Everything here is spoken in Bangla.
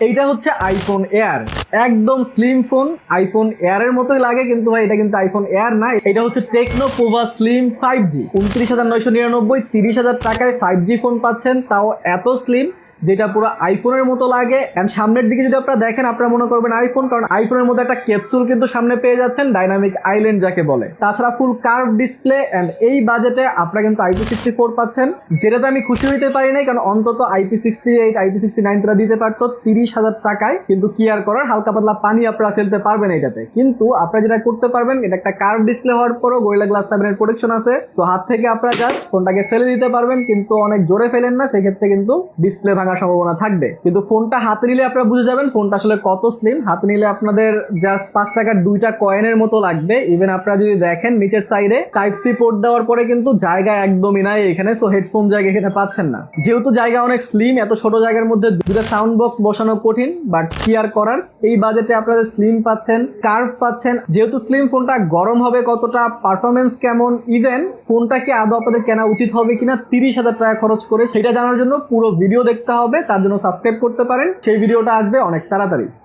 এইটা হচ্ছে আইফোন এয়ার, একদম স্লিম ফোন, আইফোন এয়ার এর মতোই লাগে, কিন্তু ভাই এটা কিন্তু আইফোন এয়ার না, এটা হচ্ছে টেকনো পোভা স্লিম 5G। 29,999, 30,000 টাকায় 5G ফোন পাচ্ছেন, তাও এত স্লিম যেটা পুরো আইফোনের মতো লাগে। এন্ড সামনের দিকে যদি আপনারা দেখেন আপনারা মনে করবেন আইফোন, কারণ আইফোনের মতো একটা ক্যাপসুল কিন্তু সামনে পেয়ে যাচ্ছেন, ডাইনামিক আইল্যান্ড যাকে বলে। তাছাড়া ফুল কার্ভ ডিসপ্লে, এন্ড এই বাজেটে আপনারা কিন্তু IP64 পাচ্ছেন, যেটাতে আমি খুশি হইতে পারি নাই, কারণ অন্তত IP68, IP69 তারা দিতে পারতো 30,000 টাকায়, কিন্তু কি আর করার, হালকা পাতলা পানি আপনারা ফেলতে পারবেন এটাতে। কিন্তু আপনারা যেটা করতে পারবেন, এটা একটা কার্ভ ডিসপ্লে হওয়ার পরও গরিলা গ্লাস 7 এর প্রোটেকশন আছে, সো হাত থেকে আপনারা জাস্ট ফোনটাকে ফেলে দিতে পারবেন, কিন্তু অনেক জোরে ফেলেন না, সেক্ষেত্রে কিন্তু ডিসপ্লে ভাঙার সম্ভাবনা থাকবে। কিন্তু ফোনটা হাতে নিলে আপনারা বুঝে যাবেন ফোনটা আসলে কত স্লিম। হাতে নিলে আপনাদের জাস্ট 5 টাকার 2টা কয়েনের মতো লাগবে। ইভেন আপনারা যদি দেখেন নিচের সাইডে টাইপ সি পোর্ট দেওয়ার পরে কিন্তু জায়গা একদমই নাই এখানে, সো হেডফোন জায়গা এখানে পাচ্ছেন না। যেহেতু জায়গা অনেক স্লিম, এত ছোট জায়গার মধ্যে দুটো সাউন্ড বক্স বসানো কঠিন, বাট কি আর করার, এই বাজেটে আপনারা স্লিম পাচ্ছেন, কার্ভ পাচ্ছেন। যেহেতু স্লিম, ফোনটা গরম হবে কতটা, পারফরমেন্স কেমন, ইভেন ফোনটা কি আদৌ আপনাদের কেনা উচিত হবে কিনা 30,000 টাকা খরচ করে, সেটা জানার জন্য পুরো ভিডিও দেখতে হবে। তার জন্য সাবস্ক্রাইব করতে পারেন, সেই ভিডিওটা আসবে অনেক তাড়াতাড়ি।